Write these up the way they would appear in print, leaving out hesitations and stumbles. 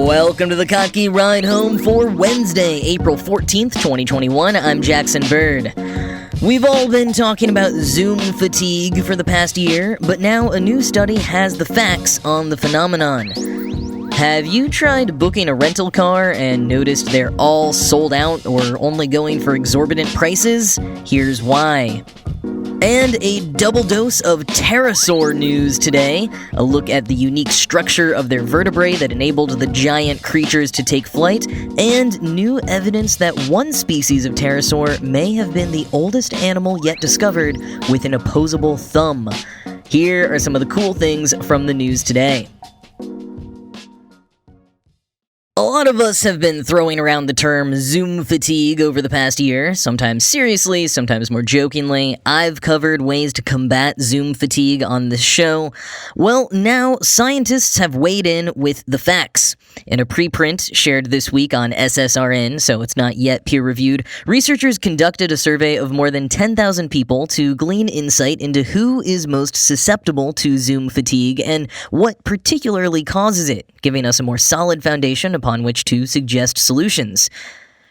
Welcome to the Cocky Ride Home for Wednesday, April 14th, 2021. I'm Jackson Bird. We've all been talking about Zoom fatigue for the past year, but now a new study has the facts on the phenomenon. Have you tried booking a rental car and noticed they're all sold out or only going for exorbitant prices? Here's why. And a double dose of Pterosaur news today. A look at the unique structure of their vertebrae that enabled the giant creatures to take flight, and new evidence that one species of Pterosaur may have been the oldest animal yet discovered with an opposable thumb. Here are some of the cool things from the news today. A lot of us have been throwing around the term Zoom fatigue over the past year, sometimes seriously, sometimes more jokingly. I've covered ways to combat Zoom fatigue on this show. Well, now scientists have weighed in with the facts. In a preprint shared this week on SSRN, so it's not yet peer-reviewed, researchers conducted a survey of more than 10,000 people to glean insight into who is most susceptible to Zoom fatigue and what particularly causes it, giving us a more solid foundation upon which to suggest solutions.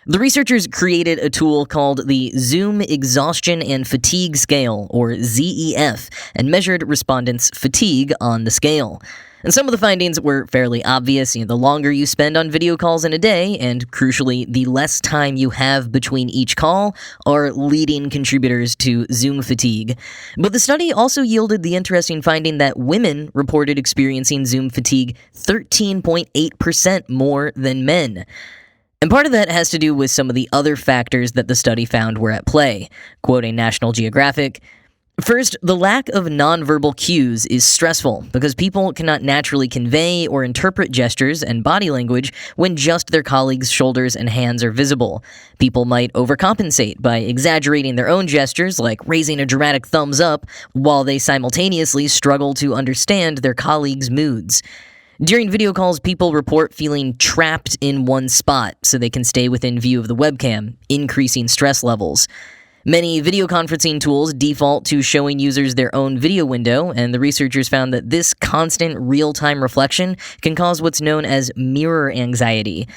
The researchers created a tool called the Zoom Exhaustion and Fatigue Scale, or ZEF, and measured respondents' fatigue on the scale. And some of the findings were fairly obvious. The longer you spend on video calls in a day, and crucially, the less time you have between each call, are leading contributors to Zoom fatigue. But the study also yielded the interesting finding that women reported experiencing Zoom fatigue 13.8% more than men. And part of that has to do with some of the other factors that the study found were at play. Quoting National Geographic, "First, the lack of nonverbal cues is stressful because people cannot naturally convey or interpret gestures and body language when just their colleagues' shoulders and hands are visible. People might overcompensate by exaggerating their own gestures, like raising a dramatic thumbs up, while they simultaneously struggle to understand their colleagues' moods. During video calls, people report feeling trapped in one spot so they can stay within view of the webcam, increasing stress levels. Many video conferencing tools default to showing users their own video window, and the researchers found that this constant real-time reflection can cause what's known as mirror anxiety.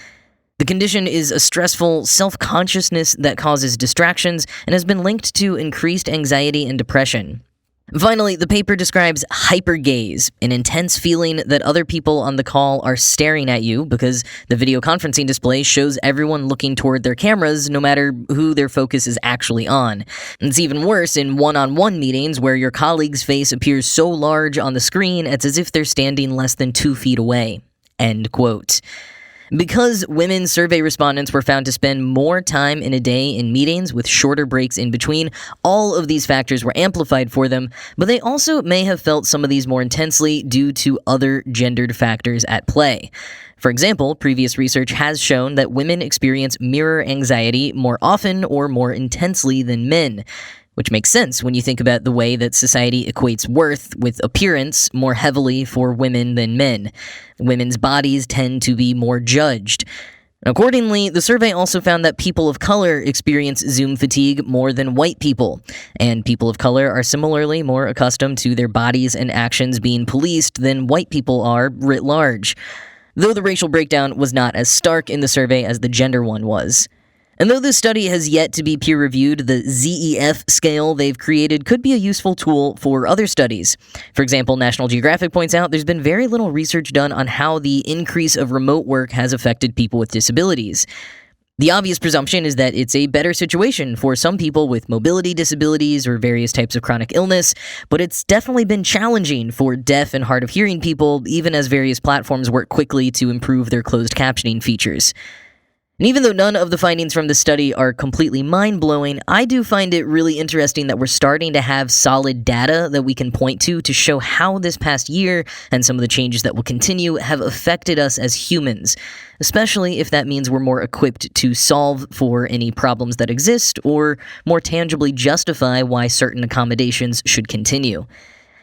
The condition is a stressful self-consciousness that causes distractions and has been linked to increased anxiety and depression. Finally, the paper describes hypergaze, an intense feeling that other people on the call are staring at you because the video conferencing display shows everyone looking toward their cameras no matter who their focus is actually on. And it's even worse in one-on-one meetings where your colleague's face appears so large on the screen it's as if they're standing less than 2 feet away." End quote. Because women survey respondents were found to spend more time in a day in meetings with shorter breaks in between, all of these factors were amplified for them, but they also may have felt some of these more intensely due to other gendered factors at play. For example, previous research has shown that women experience mirror anxiety more often or more intensely than men, which makes sense when you think about the way that society equates worth with appearance more heavily for women than men. Women's bodies tend to be more judged. Accordingly, the survey also found that people of color experience Zoom fatigue more than white people, and people of color are similarly more accustomed to their bodies and actions being policed than white people are writ large, though the racial breakdown was not as stark in the survey as the gender one was. And though this study has yet to be peer-reviewed, the ZEF scale they've created could be a useful tool for other studies. For example, National Geographic points out there's been very little research done on how the increase of remote work has affected people with disabilities. The obvious presumption is that it's a better situation for some people with mobility disabilities or various types of chronic illness, but it's definitely been challenging for deaf and hard of hearing people, even as various platforms work quickly to improve their closed captioning features. And even though none of the findings from the study are completely mind-blowing, I do find it really interesting that we're starting to have solid data that we can point to show how this past year and some of the changes that will continue have affected us as humans, especially if that means we're more equipped to solve for any problems that exist or more tangibly justify why certain accommodations should continue.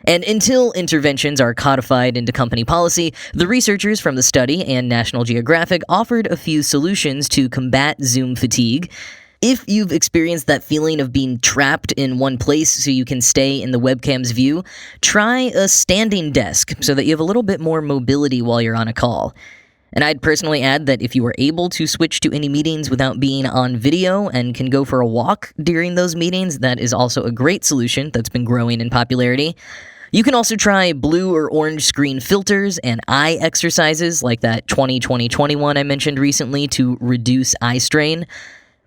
And until interventions are codified into company policy, the researchers from the study and National Geographic offered a few solutions to combat Zoom fatigue. If you've experienced that feeling of being trapped in one place so you can stay in the webcam's view, try a standing desk so that you have a little bit more mobility while you're on a call. And I'd personally add that if you are able to switch to any meetings without being on video and can go for a walk during those meetings, that is also a great solution that's been growing in popularity. You can also try blue or orange screen filters and eye exercises like that 20-20-21 I mentioned recently to reduce eye strain.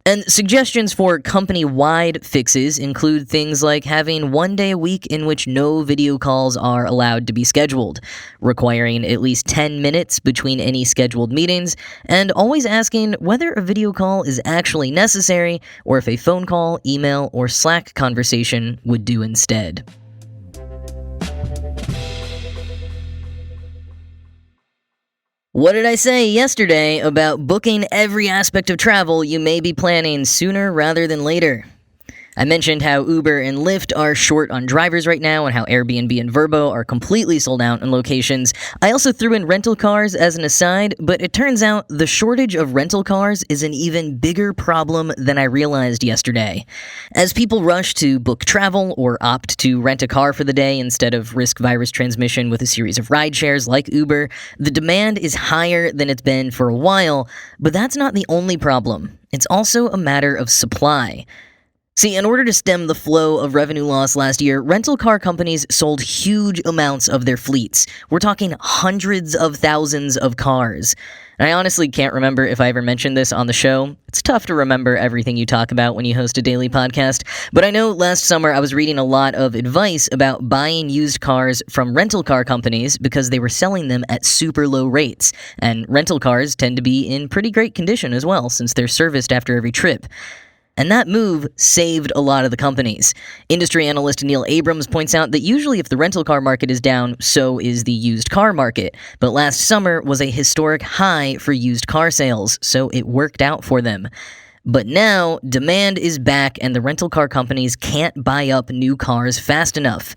And suggestions for company-wide fixes include things like having one day a week in which no video calls are allowed to be scheduled, requiring at least 10 minutes between any scheduled meetings, and always asking whether a video call is actually necessary or if a phone call, email, or Slack conversation would do instead. What did I say yesterday about booking every aspect of travel you may be planning sooner rather than later? I mentioned how Uber and Lyft are short on drivers right now and how Airbnb and Vrbo are completely sold out in locations. I also threw in rental cars as an aside, but it turns out the shortage of rental cars is an even bigger problem than I realized yesterday. As people rush to book travel or opt to rent a car for the day instead of risk virus transmission with a series of ride shares like Uber, the demand is higher than it's been for a while, but that's not the only problem. It's also a matter of supply. See, in order to stem the flow of revenue loss last year, rental car companies sold huge amounts of their fleets. We're talking hundreds of thousands of cars. And I honestly can't remember if I ever mentioned this on the show. It's tough to remember everything you talk about when you host a daily podcast. But I know last summer I was reading a lot of advice about buying used cars from rental car companies because they were selling them at super low rates. And rental cars tend to be in pretty great condition as well, since they're serviced after every trip. And that move saved a lot of the companies. Industry analyst Neil Abrams points out that usually if the rental car market is down, so is the used car market. But last summer was a historic high for used car sales, so it worked out for them. But now, demand is back and the rental car companies can't buy up new cars fast enough.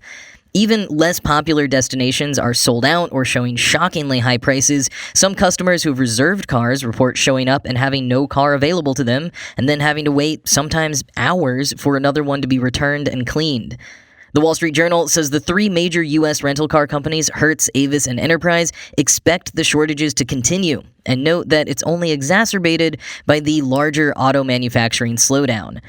Even less popular destinations are sold out or showing shockingly high prices. Some customers who've reserved cars report showing up and having no car available to them, and then having to wait sometimes hours for another one to be returned and cleaned. The Wall Street Journal says the three major U.S. rental car companies, Hertz, Avis, and Enterprise, expect the shortages to continue, and note that it's only exacerbated by the larger auto manufacturing slowdown.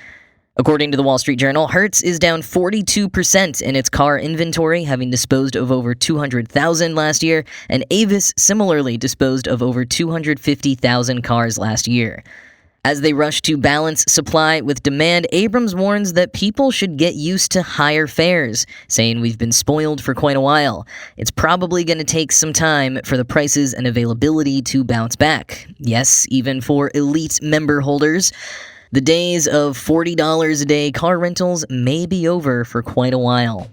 According to the Wall Street Journal, Hertz is down 42% in its car inventory, having disposed of over 200,000 last year, and Avis similarly disposed of over 250,000 cars last year. As they rush to balance supply with demand, Abrams warns that people should get used to higher fares, saying we've been spoiled for quite a while. It's probably going to take some time for the prices and availability to bounce back. Yes, even for elite member holders. The days of $40 a day car rentals may be over for quite a while.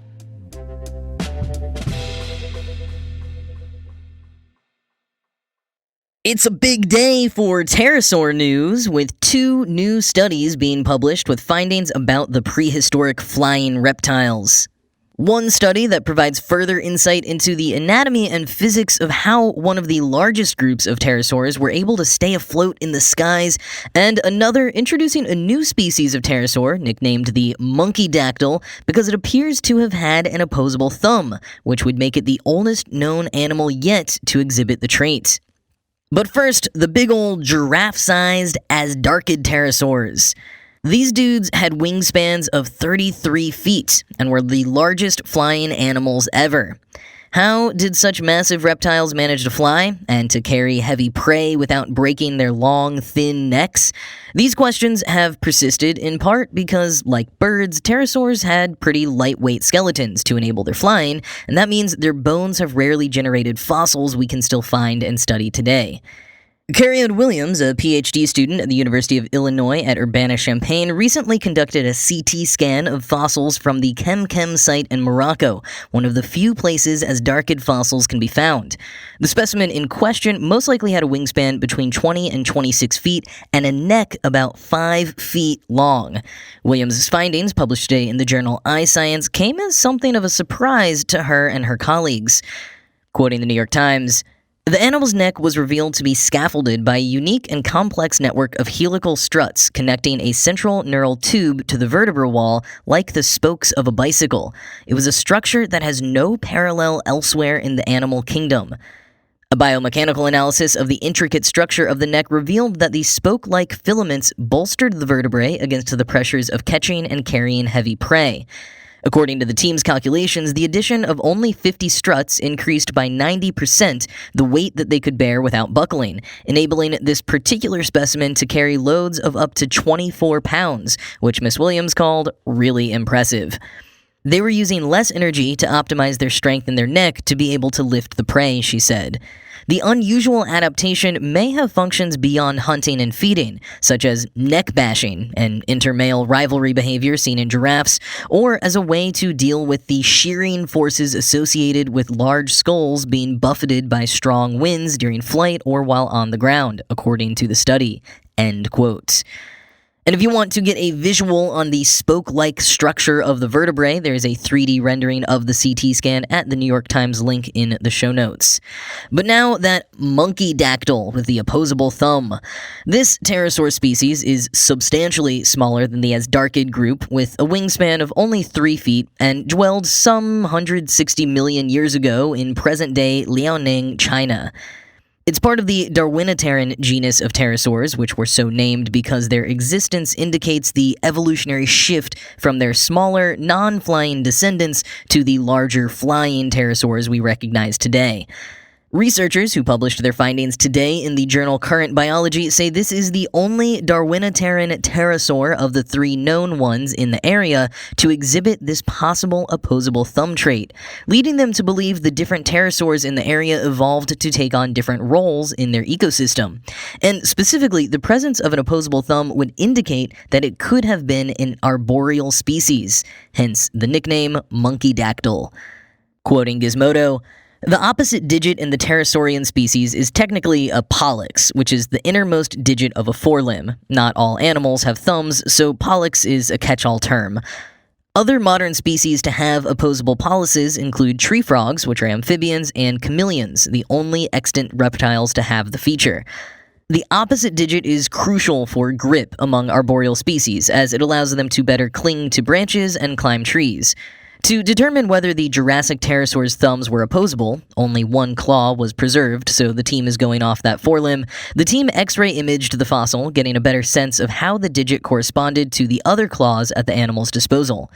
It's a big day for Pterosaur news, with 2 new studies being published with findings about the prehistoric flying reptiles. One study that provides further insight into the anatomy and physics of how one of the largest groups of pterosaurs were able to stay afloat in the skies, and another introducing a new species of pterosaur, nicknamed the monkeydactyl, because it appears to have had an opposable thumb, which would make it the oldest known animal yet to exhibit the trait. But first, the big old giraffe-sized Asdarchid pterosaurs. These dudes had wingspans of 33 feet and were the largest flying animals ever. How did such massive reptiles manage to fly and to carry heavy prey without breaking their long, thin necks? These questions have persisted in part because, like birds, pterosaurs had pretty lightweight skeletons to enable their flying, and that means their bones have rarely generated fossils we can still find and study today. Carrie-Ann Williams, a PhD student at the University of Illinois at Urbana-Champaign, recently conducted a CT scan of fossils from the Kemkem site in Morocco, one of the few places Asdarchid fossils can be found. The specimen in question most likely had a wingspan between 20 and 26 feet and a neck about 5 feet long. Williams' findings, published today in the journal iScience, came as something of a surprise to her and her colleagues. Quoting the New York Times, "The animal's neck was revealed to be scaffolded by a unique and complex network of helical struts connecting a central neural tube to the vertebra wall like the spokes of a bicycle. It was a structure that has no parallel elsewhere in the animal kingdom. A biomechanical analysis of the intricate structure of the neck revealed that the spoke-like filaments bolstered the vertebrae against the pressures of catching and carrying heavy prey. According to the team's calculations, the addition of only 50 struts increased by 90% the weight that they could bear without buckling, enabling this particular specimen to carry loads of up to 24 pounds, which Miss Williams called really impressive. They were using less energy to optimize their strength in their neck to be able to lift the prey, she said. The unusual adaptation may have functions beyond hunting and feeding, such as neck bashing, an intermale rivalry behavior seen in giraffes, or as a way to deal with the shearing forces associated with large skulls being buffeted by strong winds during flight or while on the ground, according to the study. End quote. And if you want to get a visual on the spoke-like structure of the vertebrae, there is a 3D rendering of the CT scan at the New York Times link in the show notes. But now that monkey dactyl with the opposable thumb. This pterosaur species is substantially smaller than the Asdarchid group, with a wingspan of only 3 feet, and dwelled some 160 million years ago in present-day Liaoning, China. It's part of the Darwinitarian genus of pterosaurs, which were so named because their existence indicates the evolutionary shift from their smaller, non-flying descendants to the larger flying pterosaurs we recognize today. Researchers who published their findings today in the journal Current Biology say this is the only Darwinitarian pterosaur of the 3 known ones in the area to exhibit this possible opposable thumb trait, leading them to believe the different pterosaurs in the area evolved to take on different roles in their ecosystem. And specifically, the presence of an opposable thumb would indicate that it could have been an arboreal species, hence the nickname monkey dactyl. Quoting Gizmodo, "The opposite digit in the pterosaurian species is technically a pollex, which is the innermost digit of a forelimb. Not all animals have thumbs, so pollex is a catch-all term. Other modern species to have opposable pollices include tree frogs, which are amphibians, and chameleons, the only extant reptiles to have the feature. The opposite digit is crucial for grip among arboreal species, as it allows them to better cling to branches and climb trees. To determine whether the Jurassic pterosaur's thumbs were opposable, only 1 claw was preserved, so the team is going off that forelimb. The team X-ray imaged the fossil, getting a better sense of how the digit corresponded to the other claws at the animal's disposal.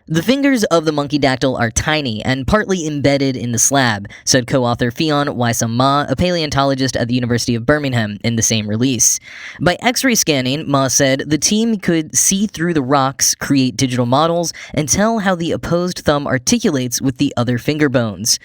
The fingers of the monkey dactyl are tiny and partly embedded in the slab, said co-author Fionn Wisam Ma, a paleontologist at the University of Birmingham, in the same release. By X-ray scanning, Ma said, the team could see through the rocks, create digital models, and tell how the opposed thumb articulates with the other finger bones.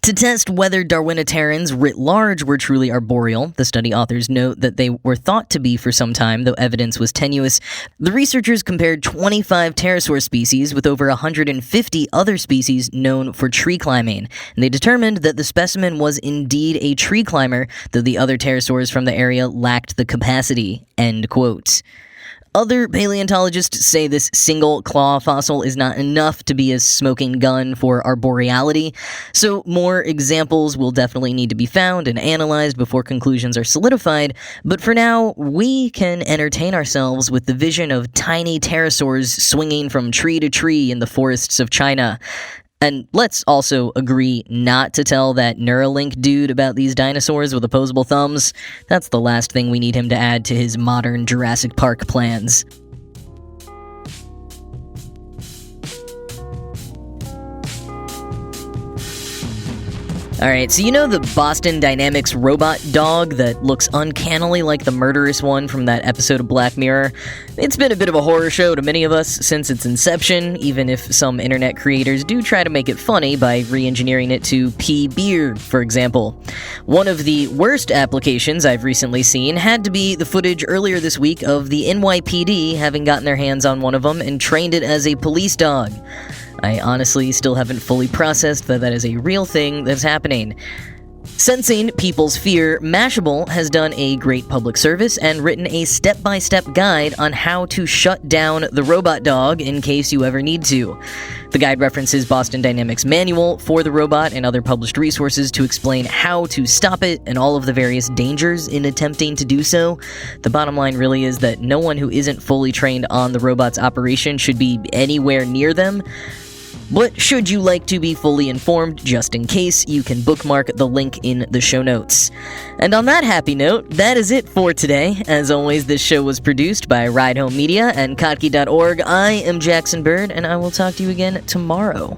To test whether Darwinitarians writ large were truly arboreal, the study authors note that they were thought to be for some time, though evidence was tenuous. The researchers compared 25 pterosaur species with over 150 other species known for tree climbing, and they determined that the specimen was indeed a tree climber, though the other pterosaurs from the area lacked the capacity. End quote. Other paleontologists say this single claw fossil is not enough to be a smoking gun for arboreality, so more examples will definitely need to be found and analyzed before conclusions are solidified, but for now, we can entertain ourselves with the vision of tiny pterosaurs swinging from tree to tree in the forests of China. And let's also agree not to tell that Neuralink dude about these dinosaurs with opposable thumbs. That's the last thing we need him to add to his modern Jurassic Park plans. Alright, so you know the Boston Dynamics robot dog that looks uncannily like the murderous one from that episode of Black Mirror? It's been a bit of a horror show to many of us since its inception, even if some internet creators do try to make it funny by re-engineering it to pee beer, for example. One of the worst applications I've recently seen had to be the footage earlier this week of the NYPD having gotten their hands on one of them and trained it as a police dog. I honestly still haven't fully processed that is a real thing that's happening. Sensing people's fear, Mashable has done a great public service and written a step-by-step guide on how to shut down the robot dog in case you ever need to. The guide references Boston Dynamics' manual for the robot and other published resources to explain how to stop it and all of the various dangers in attempting to do so. The bottom line really is that no one who isn't fully trained on the robot's operation should be anywhere near them. But should you like to be fully informed, just in case, you can bookmark the link in the show notes. And on that happy note, that is it for today. As always, this show was produced by Ride Home Media and Kottke.org. I am Jackson Bird, and I will talk to you again tomorrow.